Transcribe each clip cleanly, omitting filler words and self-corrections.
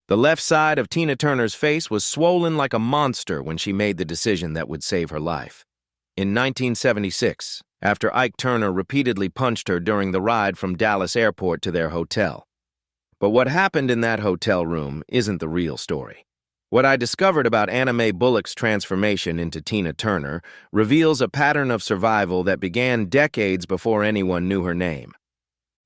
The left side of Tina Turner's face was swollen like a monster when she made the decision that would save her life. In 1976, after Ike Turner repeatedly punched her during the ride from Dallas Airport to their hotel. But what happened in that hotel room isn't the real story. What I discovered about Anna Mae Bullock's transformation into Tina Turner reveals a pattern of survival that began decades before anyone knew her name.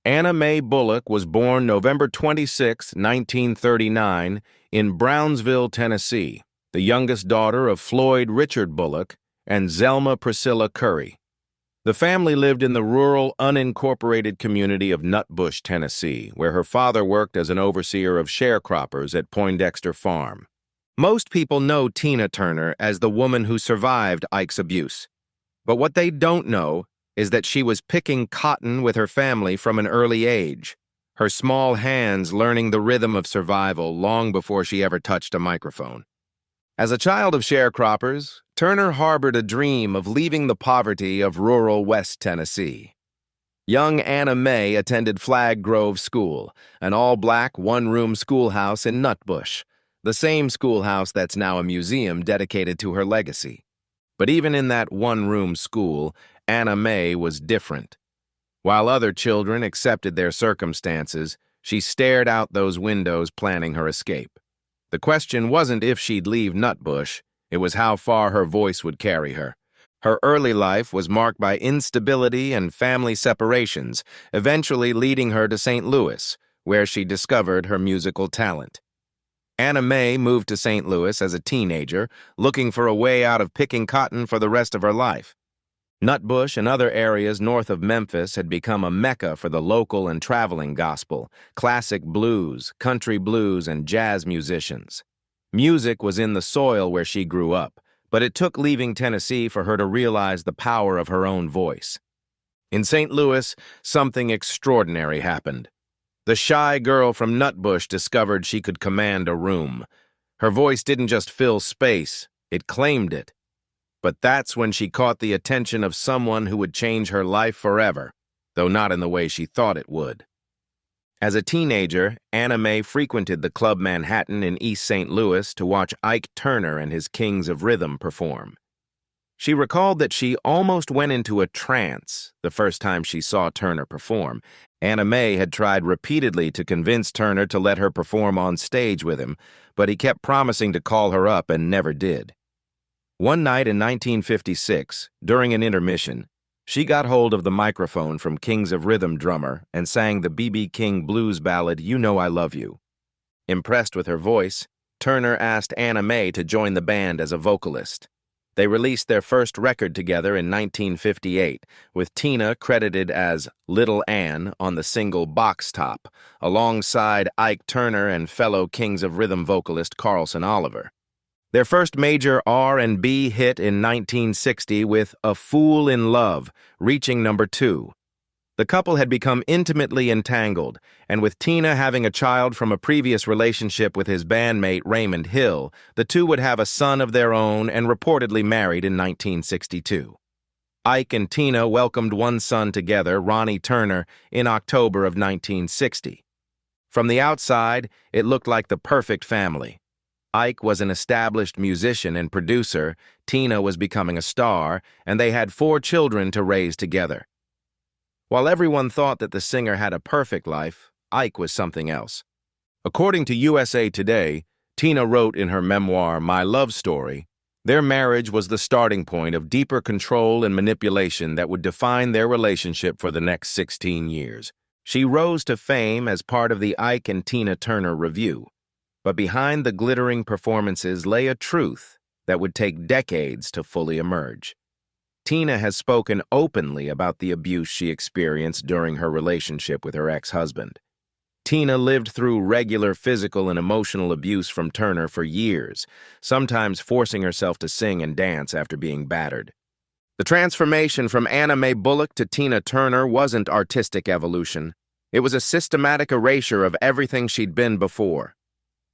Anna Mae Bullock was born November 26, 1939, in Brownsville, Tennessee, the youngest daughter of Floyd Richard Bullock and Zelma Priscilla Curry. The family lived in the rural, unincorporated community of Nutbush, Tennessee, where her father worked as an overseer of sharecroppers at Poindexter Farm. Most people know Tina Turner as the woman who survived Ike's abuse. But what they don't know is that she was picking cotton with her family from an early age, her small hands learning the rhythm of survival long before she ever touched a microphone. As a child of sharecroppers, Turner harbored a dream of leaving the poverty of rural West Tennessee. Young Anna Mae attended Flag Grove School, an all-black, one-room schoolhouse in Nutbush, the same schoolhouse that's now a museum dedicated to her legacy. But even in that one-room school, Anna Mae was different. While other children accepted their circumstances, she stared out those windows planning her escape. The question wasn't if she'd leave Nutbush, it was how far her voice would carry her. Her early life was marked by instability and family separations, eventually leading her to St. Louis, where she discovered her musical talent. Anna Mae moved to St. Louis as a teenager, looking for a way out of picking cotton for the rest of her life. Nutbush and other areas north of Memphis had become a mecca for the local and traveling gospel, classic blues, country blues, and jazz musicians. Music was in the soil where she grew up, but it took leaving Tennessee for her to realize the power of her own voice. In St. Louis, something extraordinary happened. The shy girl from Nutbush discovered she could command a room. Her voice didn't just fill space, it claimed it. But that's when she caught the attention of someone who would change her life forever, though not in the way she thought it would. As a teenager, Anna Mae frequented the Club Manhattan in East St. Louis to watch Ike Turner and his Kings of Rhythm perform. She recalled that she almost went into a trance the first time she saw Turner perform. Anna Mae had tried repeatedly to convince Turner to let her perform on stage with him, but he kept promising to call her up and never did. One night in 1956, during an intermission, she got hold of the microphone from Kings of Rhythm drummer and sang the B.B. King blues ballad, You Know I Love You. Impressed with her voice, Turner asked Anna Mae to join the band as a vocalist. They released their first record together in 1958, with Tina credited as Little Ann on the single Box Top, alongside Ike Turner and fellow Kings of Rhythm vocalist Carlson Oliver. Their first major R&B hit in 1960 with A Fool in Love, reaching number 2. The couple had become intimately entangled, and with Tina having a child from a previous relationship with his bandmate Raymond Hill, the two would have a son of their own and reportedly married in 1962. Ike and Tina welcomed one son together, Ronnie Turner, in October of 1960. From the outside, it looked like the perfect family. Ike was an established musician and producer, Tina was becoming a star, and they had 4 children to raise together. While everyone thought that the singer had a perfect life, Ike was something else. According to USA Today, Tina wrote in her memoir, My Love Story, their marriage was the starting point of deeper control and manipulation that would define their relationship for the next 16 years. She rose to fame as part of the Ike and Tina Turner Review. But behind the glittering performances lay a truth that would take decades to fully emerge. Tina has spoken openly about the abuse she experienced during her relationship with her ex-husband. Tina lived through regular physical and emotional abuse from Turner for years, sometimes forcing herself to sing and dance after being battered. The transformation from Anna Mae Bullock to Tina Turner wasn't artistic evolution. It was a systematic erasure of everything she'd been before.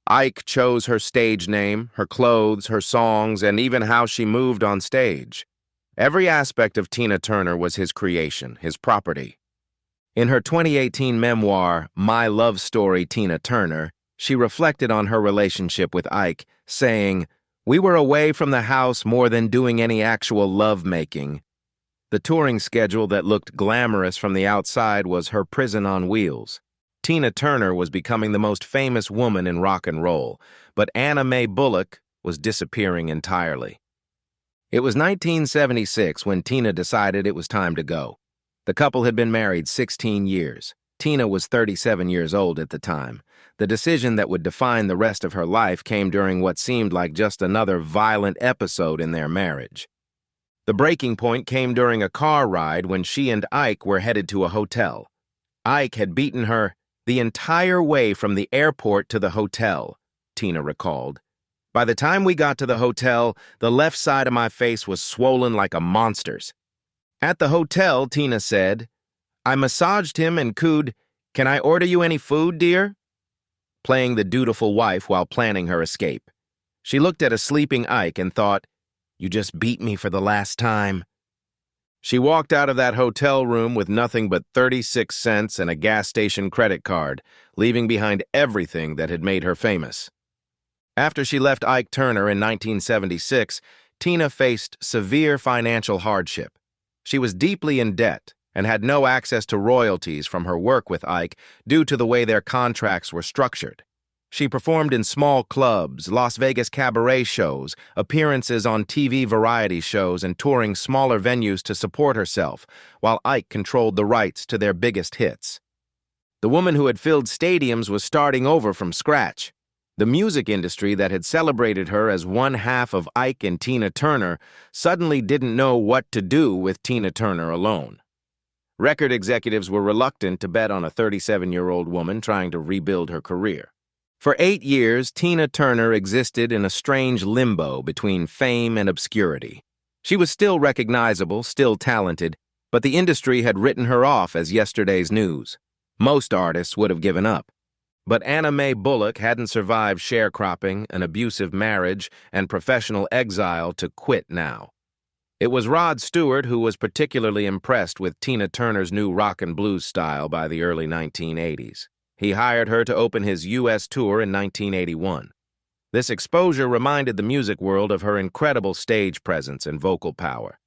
Ike chose her stage name, her clothes, her songs, and even how she moved on stage. Every aspect of Tina Turner was his creation, his property. In her 2018 memoir, My Love Story, Tina Turner, She reflected on her relationship with Ike, saying, "We were away from the house more than doing any actual love-making." The touring schedule that looked glamorous from the outside was her prison on wheels. Tina Turner was becoming the most famous woman in rock and roll, but Anna Mae Bullock was disappearing entirely. It was 1976 when Tina decided it was time to go. The couple had been married 16 years. Tina was 37 years old at the time. The decision that would define the rest of her life came during what seemed like just another violent episode in their marriage. The breaking point came during a car ride when she and Ike were headed to a hotel. Ike had beaten her the entire way from the airport to the hotel, Tina recalled. By the time we got to the hotel, the left side of my face was swollen like a monster's. At the hotel, Tina said, I massaged him and cooed, "Can I order you any food, dear?" Playing the dutiful wife while planning her escape. She looked at a sleeping Ike and thought, "You just beat me for the last time." She walked out of that hotel room with nothing but 36 cents and a gas station credit card, leaving behind everything that had made her famous. After she left Ike Turner in 1976, Tina faced severe financial hardship. She was deeply in debt and had no access to royalties from her work with Ike due to the way their contracts were structured. She performed in small clubs, Las Vegas cabaret shows, appearances on TV variety shows, and touring smaller venues to support herself, while Ike controlled the rights to their biggest hits. The woman who had filled stadiums was starting over from scratch. The music industry that had celebrated her as one half of Ike and Tina Turner suddenly didn't know what to do with Tina Turner alone. Record executives were reluctant to bet on a 37-year-old woman trying to rebuild her career. For 8 years, Tina Turner existed in a strange limbo between fame and obscurity. She was still recognizable, still talented, but the industry had written her off as yesterday's news. Most artists would have given up. But Anna Mae Bullock hadn't survived sharecropping, an abusive marriage, and professional exile to quit now. It was Rod Stewart who was particularly impressed with Tina Turner's new rock and blues style by the early 1980s. He hired her to open his U.S. tour in 1981. This exposure reminded the music world of her incredible stage presence and vocal power.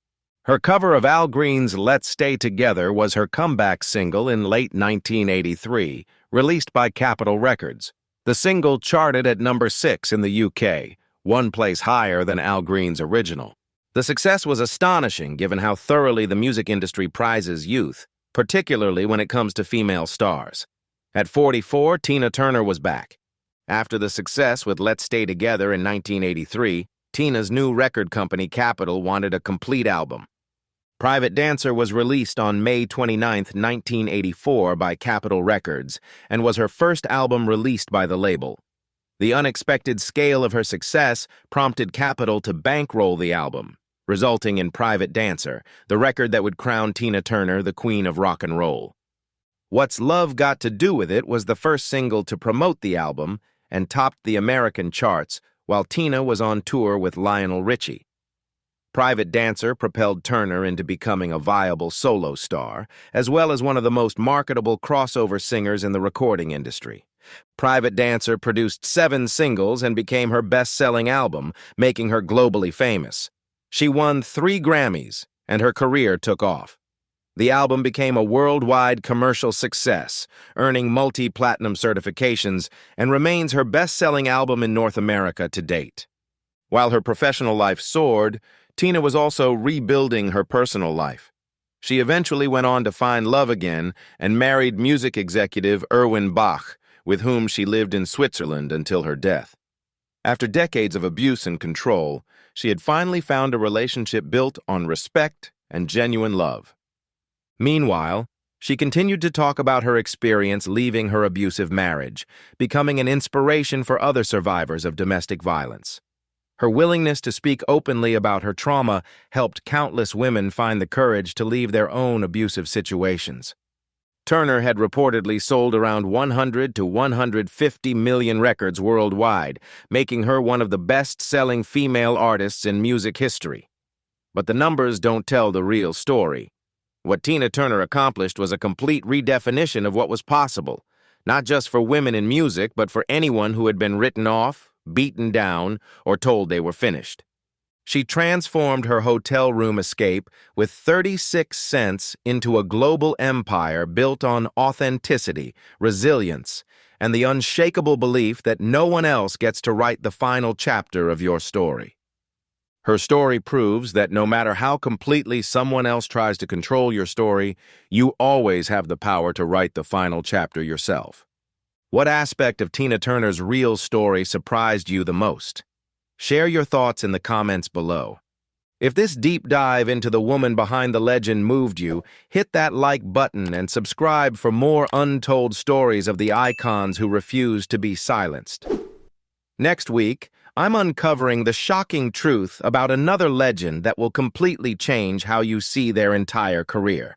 Her cover of Al Green's Let's Stay Together was her comeback single in late 1983, released by Capitol Records. The single charted at number 6 in the UK, one place higher than Al Green's original. The success was astonishing given how thoroughly the music industry prizes youth, particularly when it comes to female stars. At 44, Tina Turner was back. After the success with Let's Stay Together in 1983, Tina's new record company Capitol wanted a complete album. Private Dancer was released on May 29, 1984 by Capitol Records and was her first album released by the label. The unexpected scale of her success prompted Capitol to bankroll the album, resulting in Private Dancer, the record that would crown Tina Turner the queen of rock and roll. What's Love Got to Do with It was the first single to promote the album and topped the American charts while Tina was on tour with Lionel Richie. Private Dancer propelled Turner into becoming a viable solo star, as well as one of the most marketable crossover singers in the recording industry. Private Dancer produced 7 singles and became her best-selling album, making her globally famous. She won 3 Grammys, and her career took off. The album became a worldwide commercial success, earning multi-platinum certifications, and remains her best-selling album in North America to date. While her professional life soared, Tina was also rebuilding her personal life. She eventually went on to find love again and married music executive Erwin Bach, with whom she lived in Switzerland until her death. After decades of abuse and control, she had finally found a relationship built on respect and genuine love. Meanwhile, she continued to talk about her experience leaving her abusive marriage, becoming an inspiration for other survivors of domestic violence. Her willingness to speak openly about her trauma helped countless women find the courage to leave their own abusive situations. Turner had reportedly sold around 100 to 150 million records worldwide, making her one of the best-selling female artists in music history. But the numbers don't tell the real story. What Tina Turner accomplished was a complete redefinition of what was possible. not just for women in music, but for anyone who had been written off, beaten down, or told they were finished. She transformed her hotel room escape with 36 cents into a global empire built on authenticity, resilience, and the unshakable belief that no one else gets to write the final chapter of your story. Her story proves that no matter how completely someone else tries to control your story, you always have the power to write the final chapter yourself. What aspect of Tina Turner's real story surprised you the most? Share your thoughts in the comments below. If this deep dive into the woman behind the legend moved you, hit that like button and subscribe for more untold stories of the icons who refused to be silenced. Next week, I'm uncovering the shocking truth about another legend that will completely change how you see their entire career.